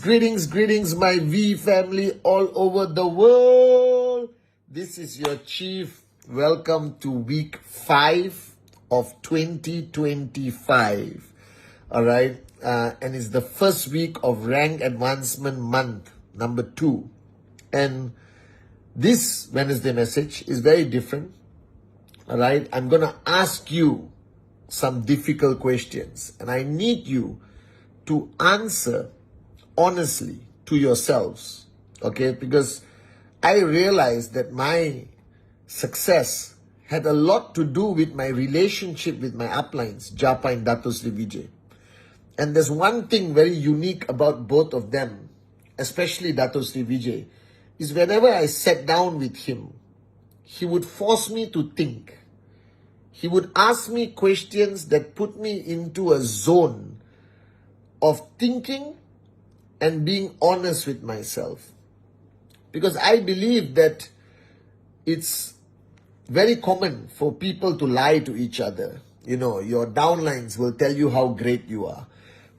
Greetings, my V family all over the world. This is your chief. Welcome to week 5 of 2025. All right. And it's the first week of rank advancement month, number 2. And this Wednesday message is very different. All right. I'm going to ask you some difficult questions, and I need you to answer honestly to yourselves, okay? Because I realized that my success had a lot to do with my relationship with my uplines, Japa and Dato Sri Vijay. And there's one thing very unique about both of them, especially Dato Sri Vijay, is whenever I sat down with him, he would force me to think. He would ask me questions that put me into a zone of thinking and being honest with myself. Because I believe that it's very common for people to lie to each other. You know, your downlines will tell you how great you are.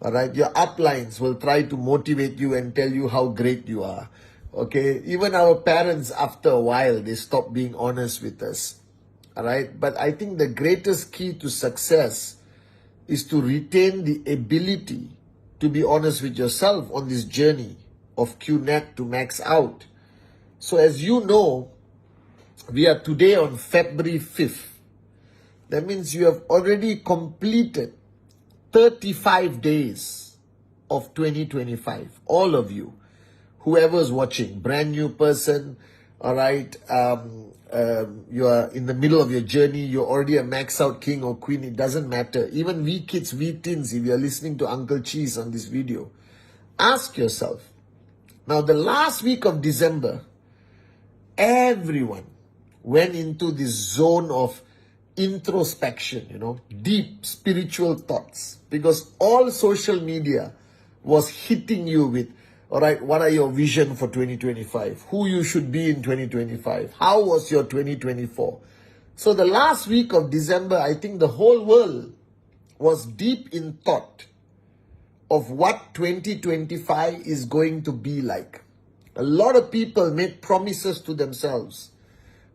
All right, your uplines will try to motivate you and tell you how great you are. Okay, even our parents, after a while, they stop being honest with us. All right, but I think the greatest key to success is to retain the ability to be honest with yourself on this journey of QNet to max out. So as you know, we are today on February 5th. That means you have already completed 35 days of 2025. All of you, whoever's watching, brand new person, all right, you are in the middle of your journey, you're already a max out king or queen, it doesn't matter. Even we kids, we teens, if you're listening to Uncle Cheese on this video, ask yourself, now the last week of December, everyone went into this zone of introspection, you know, deep spiritual thoughts, because all social media was hitting you with, all right, what are your vision for 2025? Who you should be in 2025? How was your 2024? So the last week of December, I think the whole world was deep in thought of what 2025 is going to be like. A lot of people made promises to themselves,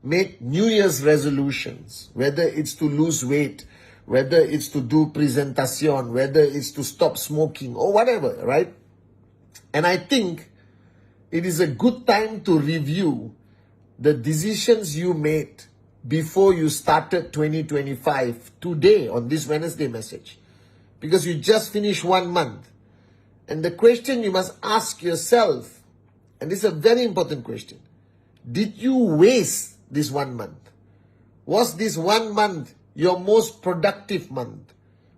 made New Year's resolutions, whether it's to lose weight, whether it's to do presentation, whether it's to stop smoking or whatever, right? And I think it is a good time to review the decisions you made before you started 2025 today on this Wednesday message. Because you just finished 1 month. And the question you must ask yourself, and this is a very important question, did you waste this 1 month? Was this 1 month your most productive month?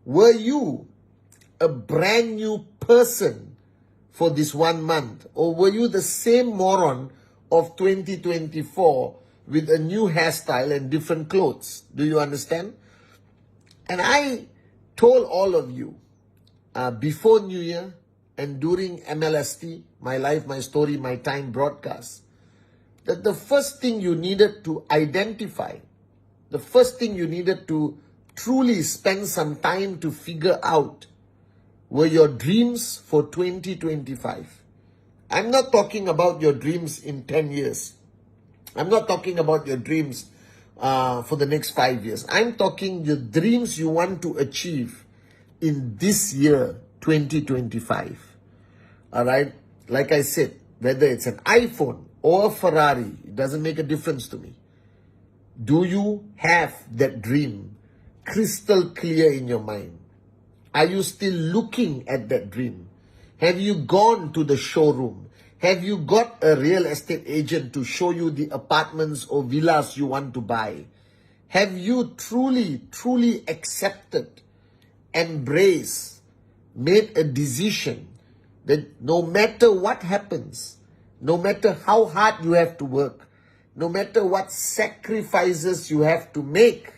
Were you a brand new person for this 1 month? Or were you the same moron of 2024 with a new hairstyle and different clothes? Do you understand? And I told all of you before New Year and during MLST, My Life, My Story, My Time broadcast, that the first thing you needed to identify, the first thing you needed to truly spend some time to figure out were your dreams for 2025. I'm not talking about your dreams in 10 years. I'm not talking about your dreams for the next 5 years. I'm talking the dreams you want to achieve in this year, 2025. All right? Like I said, whether it's an iPhone or a Ferrari, it doesn't make a difference to me. Do you have that dream crystal clear in your mind? Are you still looking at that dream? Have you gone to the showroom? Have you got a real estate agent to show you the apartments or villas you want to buy? Have you truly accepted, embraced, made a decision that no matter what happens, no matter how hard you have to work, no matter what sacrifices you have to make,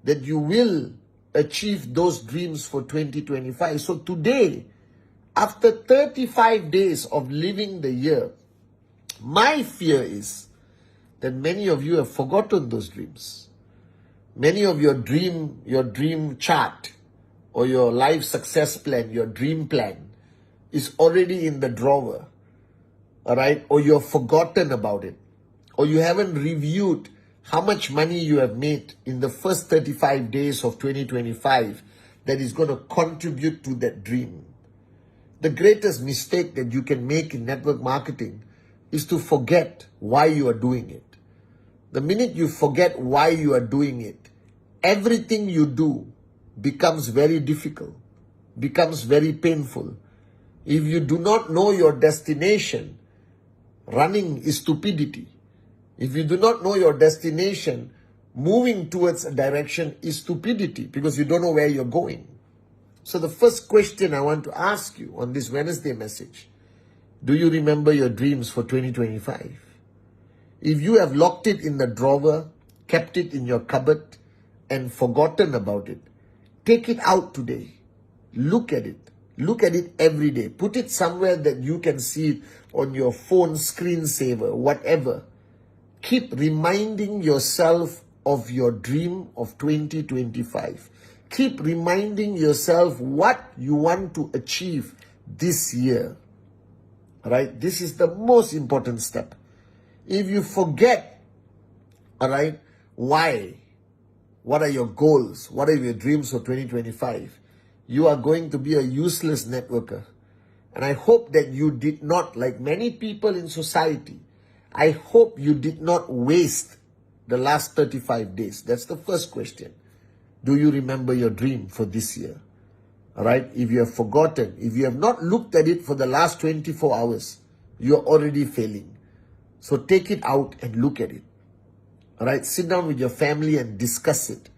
that you will achieve those dreams for 2025. So today, after 35 days of living the year, my fear is that many of you have forgotten those dreams. Many of your dream chart or your life success plan, your dream plan is already in the drawer, all right? Or you've forgotten about it, or you haven't reviewed how much money you have made in the first 35 days of 2025 that is going to contribute to that dream. The greatest mistake that you can make in network marketing is to forget why you are doing it. The minute you forget why you are doing it, everything you do becomes very difficult, becomes very painful. If you do not know your destination, running is stupidity. If you do not know your destination, moving towards a direction is stupidity because you don't know where you're going. So the first question I want to ask you on this Wednesday message, do you remember your dreams for 2025? If you have locked it in the drawer, kept it in your cupboard, and forgotten about it, take it out today. Look at it. Look at it every day. Put it somewhere that you can see it on your phone screensaver, whatever. Keep reminding yourself of your dream of 2025. Keep reminding yourself what you want to achieve this year. All right? This is the most important step. If you forget, all right, why? What are your goals? What are your dreams for 2025? You are going to be a useless networker. And I hope that you did not, like many people in society, I hope you did not waste the last 35 days. That's the first question. Do you remember your dream for this year? All right? If you have forgotten, if you have not looked at it for the last 24 hours, you're already failing. So take it out and look at it. All right? Sit down with your family and discuss it.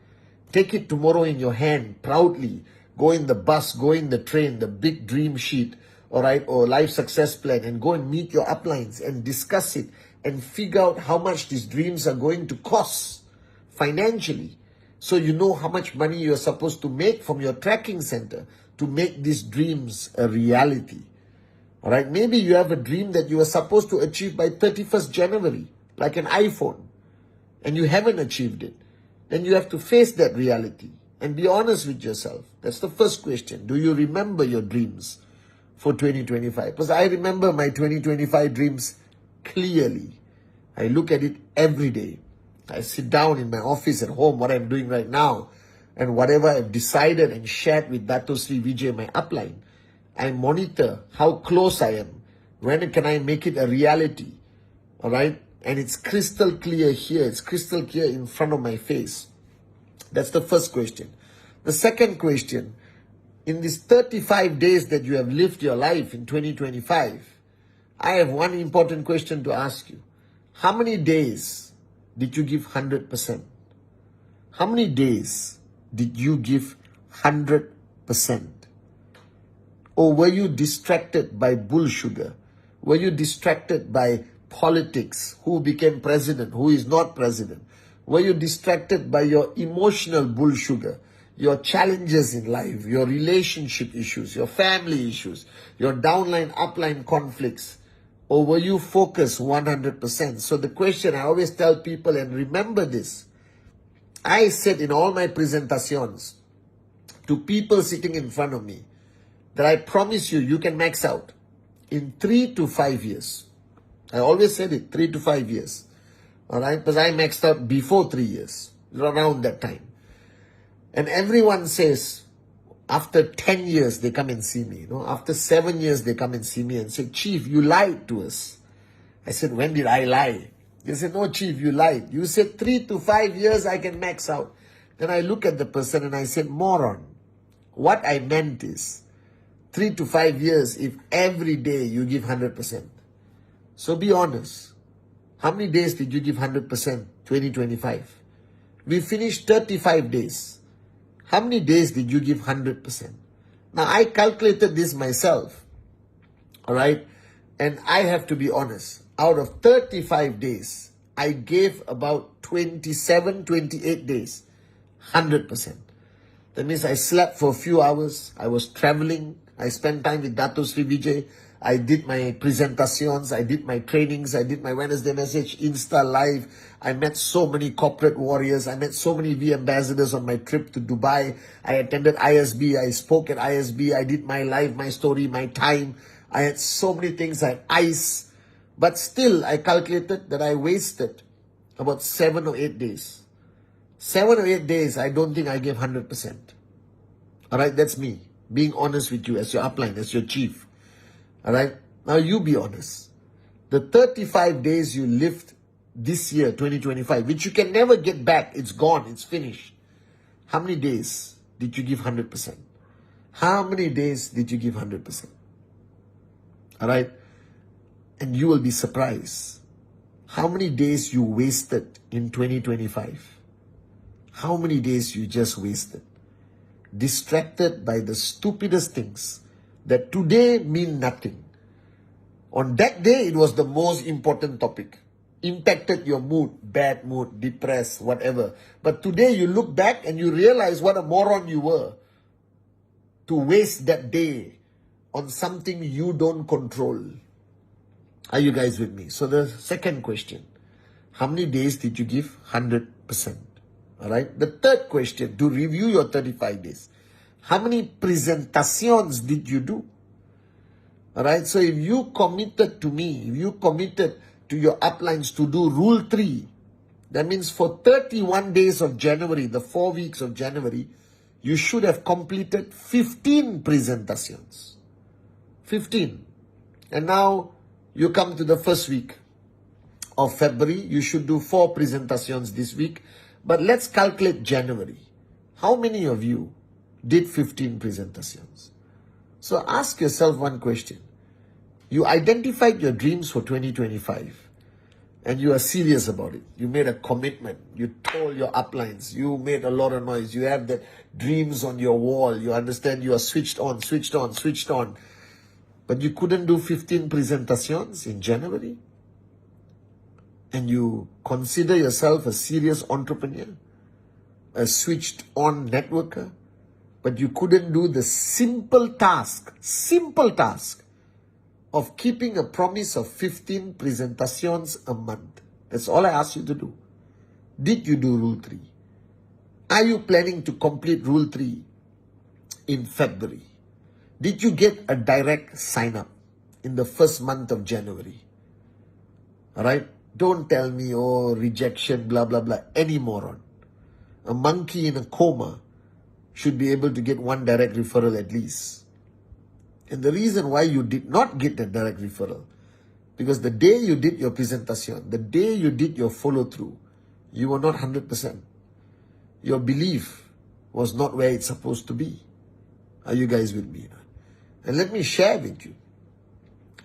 Take it tomorrow in your hand proudly. Go in the bus, go in the train, the big dream sheet, all right, or life success plan, and go and meet your uplines and discuss it and figure out how much these dreams are going to cost financially. So you know how much money you're supposed to make from your tracking center to make these dreams a reality. All right, maybe you have a dream that you were supposed to achieve by 31st January, like an iPhone, and you haven't achieved it. Then you have to face that reality and be honest with yourself. That's the first question. Do you remember your dreams for 2025? Because I remember my 2025 dreams clearly. I look at it every day. I sit down in my office at home, what I'm doing right now, and whatever I've decided and shared with Dato Sri Vijay, my upline, I monitor how close I am. When can I make it a reality? All right? And it's crystal clear here. It's crystal clear in front of my face. That's the first question. The second question, in these 35 days that you have lived your life in 2025, I have one important question to ask you. How many days did you give 100%? How many days did you give 100%? Or were you distracted by bull sugar? Were you distracted by politics? Who became president? Who is not president? Were you distracted by your emotional bull sugar? Your challenges in life, your relationship issues, your family issues, your downline, upline conflicts? Or were you focused 100%? So the question I always tell people, and remember this, I said in all my presentations to people sitting in front of me that I promise you, you can max out in 3 to 5 years. I always said it, 3 to 5 years. All right, because I maxed out before 3 years, around that time. And everyone says, after 10 years, they come and see me. You know, after 7 years, they come and see me and say, Chief, you lied to us. I said, when did I lie? They said, no, Chief, you lied. You said 3 to 5 years, I can max out. Then I look at the person and I said, moron. What I meant is, 3 to 5 years if every day you give 100%. So be honest. How many days did you give 100% 2025? We finished 35 days. How many days did you give 100%? Now, I calculated this myself, all right? And I have to be honest. Out of 35 days, I gave about 27, 28 days, 100%. That means I slept for a few hours. I was traveling. I spent time with Dato Sri Vijay. I did my presentations. I did my trainings. I did my Wednesday message, Insta Live. I met so many corporate warriors. I met so many V ambassadors on my trip to Dubai. I attended ISB. I spoke at ISB. I did my life, my story, my time. I had so many things. I had ICE. But still, I calculated that I wasted about 7 or 8 days. 7 or 8 days, I don't think I gave 100%. All right, that's me being honest with you as your upline, as your chief. All right, now you be honest. The 35 days you lived this year, 2025, which you can never get back, it's gone, it's finished. How many days did you give 100%? How many days did you give 100%? All right, and you will be surprised how many days you wasted in 2025. How many days you just wasted, distracted by the stupidest things that today mean nothing. On that day, it was the most important topic. Impacted your mood, bad mood, depressed, whatever. But today you look back and you realize what a moron you were to waste that day on something you don't control. Are you guys with me? So the second question, how many days did you give 100%? All right. The third question, to review your 35 days. How many presentations did you do? All right. So if you committed to me, if you committed to your uplines to do rule 3, that means for 31 days of January, the 4 weeks of January, you should have completed 15 presentations. 15. And now you come to the first week of February, you should do 4 presentations this week. But let's calculate January. How many of you did 15 presentations? So ask yourself one question. You identified your dreams for 2025 and you are serious about it. You made a commitment. You told your uplines. You made a lot of noise. You have that dreams on your wall. You understand you are switched on. But you couldn't do 15 presentations in January? And you consider yourself a serious entrepreneur, a switched on networker, but you couldn't do the simple task of keeping a promise of 15 presentations a month. That's all I asked you to do. Did you do Rule 3? Are you planning to complete Rule 3 in February? Did you get a direct sign up in the first month of January? All right? Don't tell me, oh, rejection, blah, blah, blah. Any moron. A monkey in a coma should be able to get 1 direct referral at least. And the reason why you did not get that direct referral, because the day you did your presentation, the day you did your follow-through, you were not 100%. Your belief was not where it's supposed to be. Are you guys with me? And let me share with you.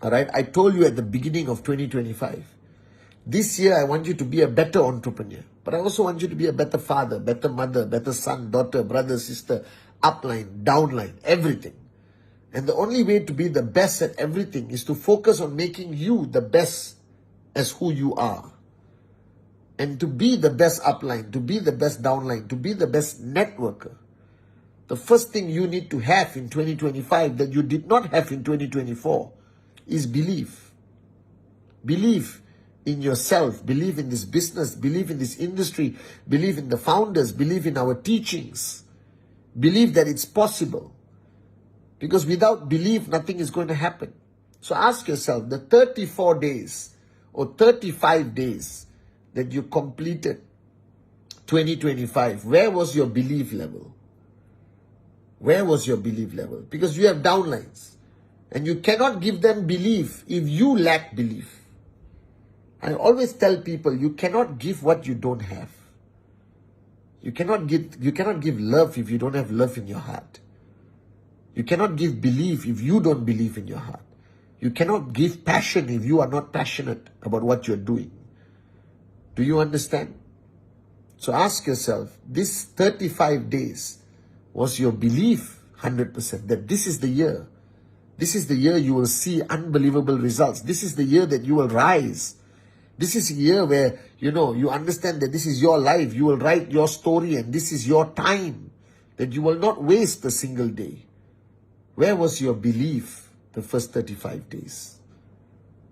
All right, I told you at the beginning of 2025, this year I want you to be a better entrepreneur, but I also want you to be a better father, better mother, better son, daughter, brother, sister, upline, downline, everything. And the only way to be the best at everything is to focus on making you the best as who you are. And to be the best upline, to be the best downline, to be the best networker, the first thing you need to have in 2025 that you did not have in 2024 is belief. Belief in yourself, believe in this business, believe in this industry, believe in the founders, believe in our teachings, believe that it's possible. Because without belief, nothing is going to happen. So ask yourself, the 34 days or 35 days that you completed 2025, where was your belief level? Where was your belief level? Because you have downlines and you cannot give them belief if you lack belief. I always tell people, you cannot give what you don't have. You cannot give love if you don't have love in your heart. You cannot give belief if you don't believe in your heart. You cannot give passion if you are not passionate about what you're doing. Do you understand? So ask yourself, this 35 days, was your belief 100% that this is the year? This is the year you will see unbelievable results. This is the year that you will rise. This is a year where, you understand that this is your life. You will write your story and this is your time. That you will not waste a single day. Where was your belief the first 35 days?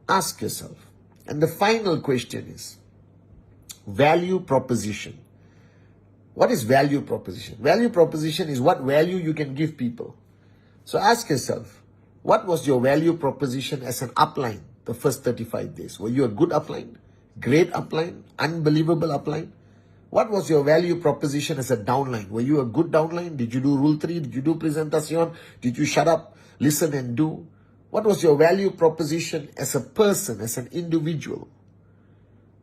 Ask yourself. And the final question is, value proposition. What is value proposition? Value proposition is what value you can give people. So ask yourself, what was your value proposition as an upline the first 35 days? Were you a good upline? Great upline? Unbelievable upline? What was your value proposition as a downline? Were you a good downline? Did you do Rule 3? Did you do Presentation? Did you shut up, listen and do? What was your value proposition as a person, as an individual?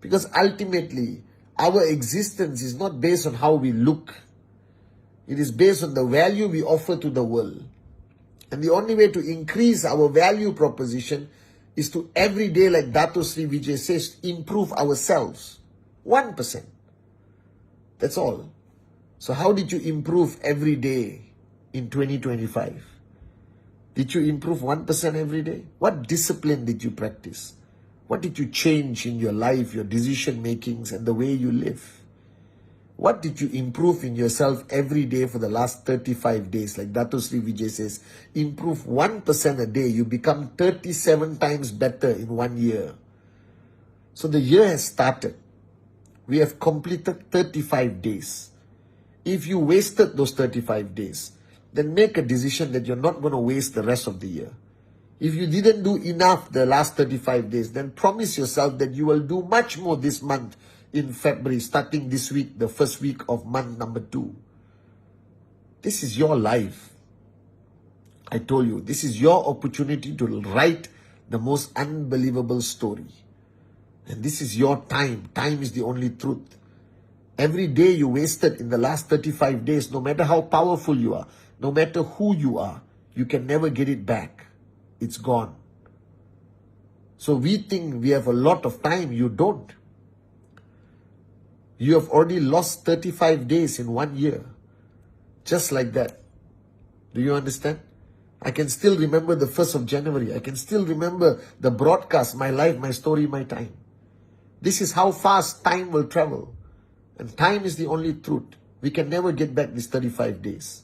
Because ultimately, our existence is not based on how we look. It is based on the value we offer to the world. And the only way to increase our value proposition is to every day, like Dato Sri Vijay says, improve ourselves. 1%. That's all. So how did you improve every day in 2025? Did you improve 1% every day? What discipline did you practice? What did you change in your life, your decision makings and the way you live? What did you improve in yourself every day for the last 35 days? Like Dato Sri Vijay says, improve 1% a day. You become 37 times better in 1 year. So the year has started. We have completed 35 days. If you wasted those 35 days, then make a decision that you're not going to waste the rest of the year. If you didn't do enough the last 35 days, then promise yourself that you will do much more this month in February, starting this week, the first week of month number 2. This is your life. I told you, this is your opportunity to write the most unbelievable story. And this is your time. Time is the only truth. Every day you wasted in the last 35 days, no matter how powerful you are, no matter who you are, you can never get it back. It's gone. So we think we have a lot of time. You don't. You have already lost 35 days in 1 year. Just like that. Do you understand? I can still remember the 1st of January. I can still remember the broadcast, my life, my story, my time. This is how fast time will travel. And time is the only truth. We can never get back these 35 days.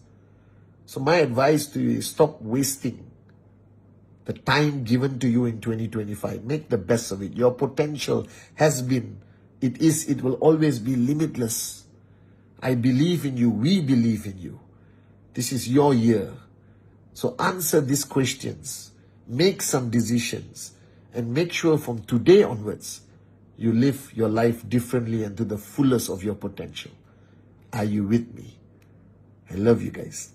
So my advice to you is stop wasting the time given to you in 2025. Make the best of it. Your potential has been, it will always be limitless. I believe in you. We believe in you. This is your year. So answer these questions. Make some decisions. And make sure from today onwards, you live your life differently and to the fullest of your potential. Are you with me? I love you guys.